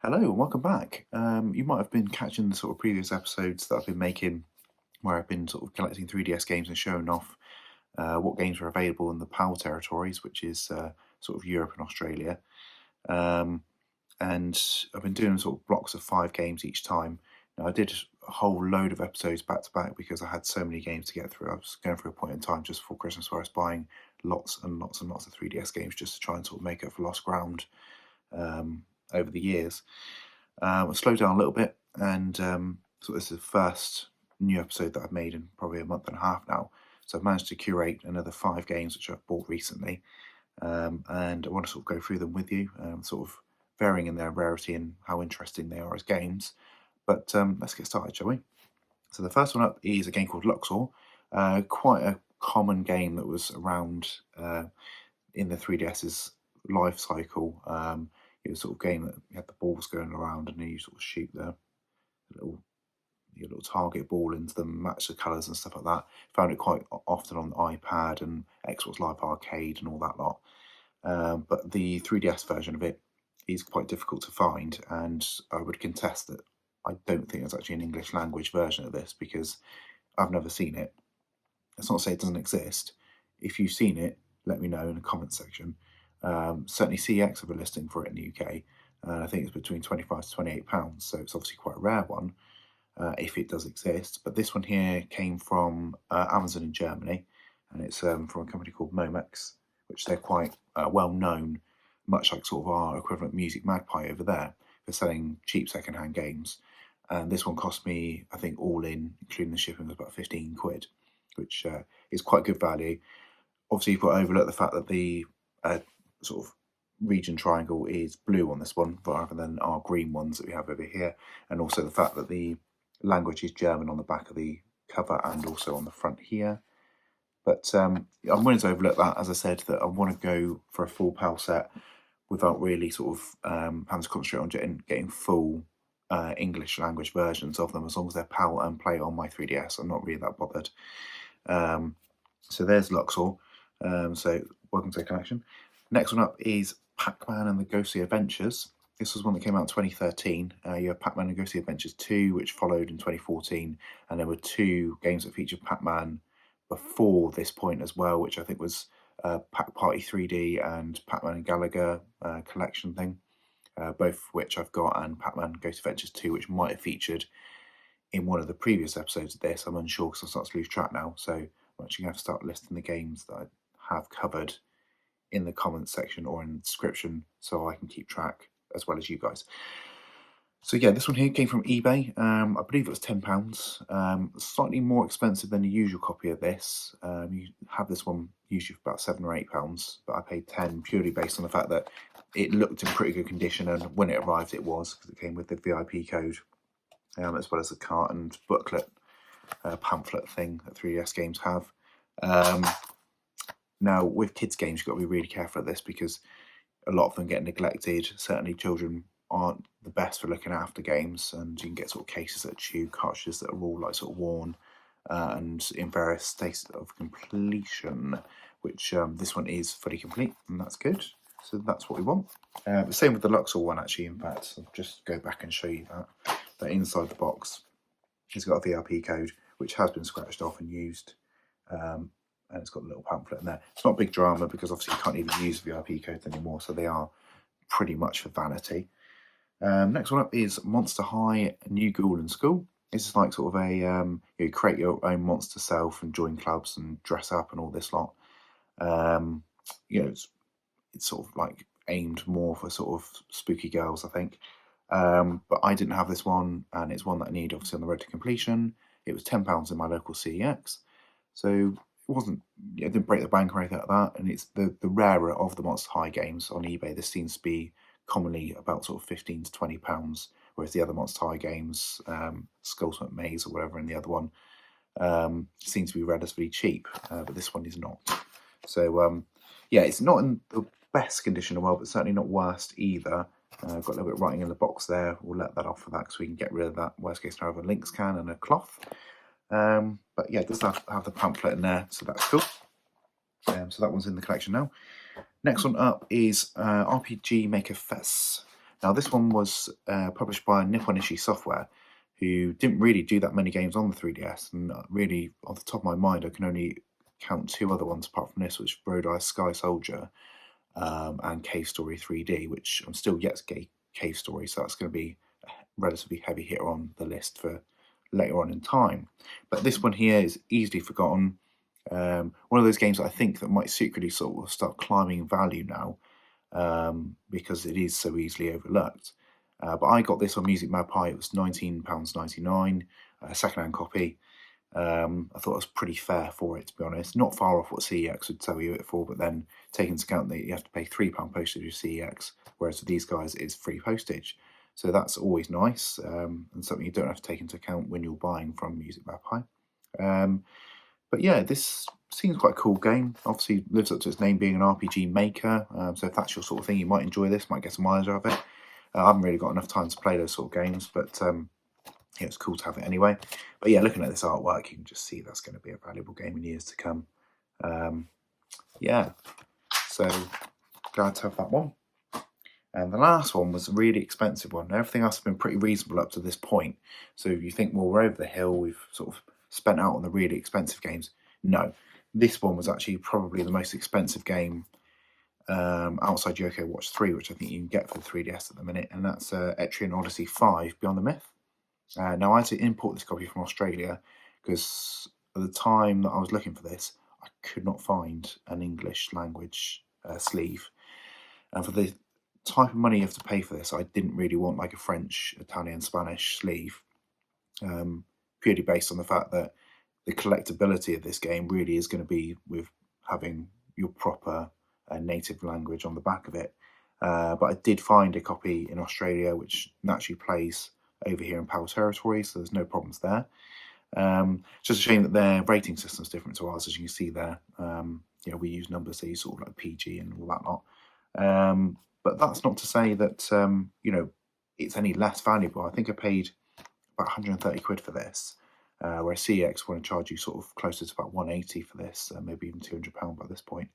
Hello and welcome back. You might have been catching the sort of previous episodes that I've been making where I've been sort of collecting 3DS games and showing off what games are available in the PAL territories, which is sort of Europe and Australia. Um, and I've been doing sort of blocks of 5 games each time. Now, I did a whole load of episodes back to back because I had so many games to get through. I was going through a point in time just before Christmas where I was buying lots and lots and lots of 3DS games just to try and sort of make up for lost ground over the years. I slowed down a little bit, and so this is the first new episode that I've made in probably a month and a half now. So I've managed to curate another 5 games which I've bought recently, and I want to sort of go through them with you, sort of varying in their rarity and how interesting they are as games. But let's get started, shall we? So the first one up is a game called Luxor, quite a common game that was around in the 3DS's life cycle. It was sort of game that you had the balls going around and then you sort of shoot the little your little target ball into them, match the colours and stuff like that. Found it quite often on the iPad and Xbox Live Arcade and all that lot. But the 3DS version of it is quite difficult to find, and I would contest that I don't think there's actually an English language version of this because I've never seen it. It's not to say it doesn't exist. If you've seen it, let me know in the comment section. Certainly CX have a listing for it in the UK, and I think it's between £25 to £28, so it's obviously quite a rare one if it does exist. But this one here came from Amazon in Germany, and it's from a company called Momex, which they're quite well known, much like sort of our equivalent Music Magpie over there, for selling cheap second-hand games. And this one cost me, I think, all in, including the shipping, was about 15 quid, which is quite good value. Obviously, you've got to overlook the fact that the sort of region triangle is blue on this one rather than our green ones that we have over here, and also the fact that the language is German on the back of the cover and also on the front here. But I'm willing to overlook that, as I said, that I want to go for a full PAL set without really sort of having to concentrate on getting full English language versions of them, as long as they're PAL and play on my 3DS. I'm not really that bothered. So there's Luxor. So welcome to the collection. Next one up is Pacman and the Ghostly Adventures. This was one that came out in 2013. You have Pacman and Ghostly Adventures 2, which followed in 2014, and there were 2 games that featured Pacman before this point as well, which I think was Pac Party 3D and Pacman and Gallagher collection thing, both of which I've got, and Pacman Ghostly Adventures 2, which might have featured in one of the previous episodes of this. I'm unsure because I start to lose track now, so I'm actually going to have to start listing the games that I have covered in the comments section or in the description so I can keep track as well as you guys. So yeah, this one here came from eBay. I believe it was £10. Slightly more expensive than the usual copy of this. You have this one usually for about £7 or £8, but I paid 10 purely based on the fact that it looked in pretty good condition, and when it arrived it was, because it came with the VIP code, as well as the cart and booklet pamphlet thing that 3DS games have. Now, with kids' games, you've got to be really careful of this because a lot of them get neglected. Certainly, children aren't the best for looking after games, and you can get sort of cases that chew, cartridges that are all like sort of worn and in various states of completion, which this one is fully complete, and that's good. So that's what we want. The same with the Luxor one, actually. In fact, I'll just go back and show you that inside the box, it's got a VIP code, which has been scratched off and used. And it's got a little pamphlet in there. It's not big drama because obviously you can't even use VIP codes anymore, so they are pretty much for vanity. Next one up is Monster High New Ghoul and School. This is like sort of a you create your own monster self and join clubs and dress up and all this lot. It's sort of like aimed more for sort of spooky girls, I think. But I didn't have this one, and it's one that I need obviously on the road to completion. It was £10 in my local CEX, so it didn't break the bank or anything like that, and it's the rarer of the Monster High games on eBay. This seems to be commonly about sort of £15 to £20, whereas the other Monster High games, Skullsmith Maze or whatever, and the other one seem to be relatively cheap, but this one is not. So yeah, it's not in the best condition in the world, but certainly not worst either. I've got a little bit of writing in the box there. We'll let that off for that, so we can get rid of that worst case scenario of a Lynx can and a cloth. But yeah, it does have the pamphlet in there, so that's cool. So that one's in the collection now. Next one up is RPG Maker FES. Now this one was published by Nipponishi Software, who didn't really do that many games on the 3DS, and really, off the top of my mind, I can only count 2 other ones apart from this, which Road Ice Sky Soldier and Cave Story 3D, which I'm still yet to get Cave Story, so that's going to be a relatively heavy hitter on the list for later on in time. But this one here is easily forgotten. One of those games that I think that might secretly sort of start climbing in value now, because it is so easily overlooked. But I got this on Music Mad Pie. It was £19.99, a second-hand copy. I thought it was pretty fair for it, to be honest. Not far off what CEX would sell you it for, but then taking into account that you have to pay £3 postage with CEX, whereas with these guys it's free postage. So that's always nice, and something you don't have to take into account when you're buying from Music Mad Pie. But yeah, this seems quite a cool game. Obviously lives up to its name being an RPG maker, so if that's your sort of thing, you might enjoy this, might get some mileage out of it. I haven't really got enough time to play those sort of games, but yeah, it's cool to have it anyway. But yeah, looking at this artwork, you can just see that's going to be a valuable game in years to come. Yeah, so glad to have that one. And the last one was a really expensive one. Everything else has been pretty reasonable up to this point. So you think, well, we're over the hill, we've sort of spent out on the really expensive games. No, this one was actually probably the most expensive game outside Yoko Watch 3, which I think you can get for the 3DS at the minute, and that's Etrian Odyssey V, Beyond the Myth. Now, I had to import this copy from Australia because at the time that I was looking for this, I could not find an English language sleeve. And for the type of money you have to pay for this, I didn't really want like a French, Italian, Spanish sleeve, purely based on the fact that the collectability of this game really is going to be with having your proper native language on the back of it. But I did find a copy in Australia which naturally plays over here in PAL territory, so there's no problems there. It's just a shame that their rating system is different to ours, as you can see there. You know, we use numbers, they use sort of like PG and all that lot. But that's not to say that you know, it's any less valuable. I think I paid about 130 quid for this, whereas CEX want to charge you sort of closer to about 180 for this, maybe even £200 by this point.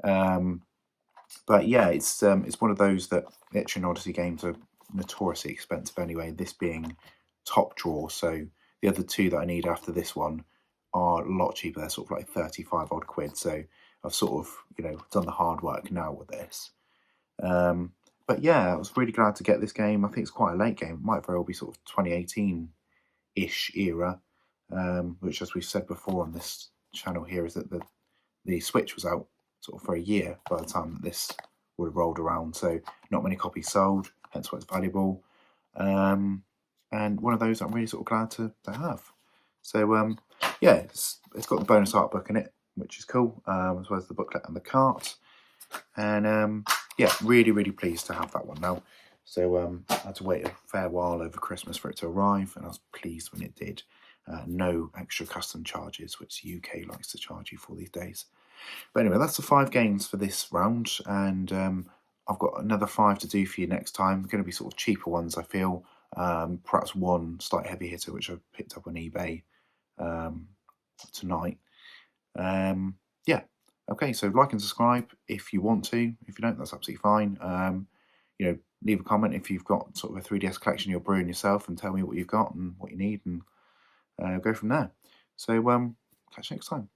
But yeah, it's one of those that Etrian Odyssey games are notoriously expensive anyway, this being top drawer. So the other 2 that I need after this one are a lot cheaper. They're sort of like 35 odd quid. So I've sort of, you know, done the hard work now with this. But yeah, I was really glad to get this game. I think it's quite a late game. It might very well be sort of 2018-ish era, which, as we've said before on this channel here, is that the Switch was out sort of for a year by the time that this would have rolled around. So not many copies sold, hence why it's valuable. And one of those I'm really sort of glad to have. So yeah, it's got the bonus art book in it, which is cool, as well as the booklet and the cart. And yeah, really pleased to have that one now. So I had to wait a fair while over Christmas for it to arrive, and I was pleased when it did. No extra custom charges, which the UK likes to charge you for these days. But anyway, that's the 5 games for this round, and I've got another 5 to do for you next time. They're going to be sort of cheaper ones, I feel. Perhaps one slight heavy hitter, which I picked up on eBay tonight. Yeah. Okay, so like and subscribe if you want to. If you don't, that's absolutely fine. You know, leave a comment if you've got sort of a 3DS collection you're brewing yourself, and tell me what you've got and what you need, and go from there. So catch you next time.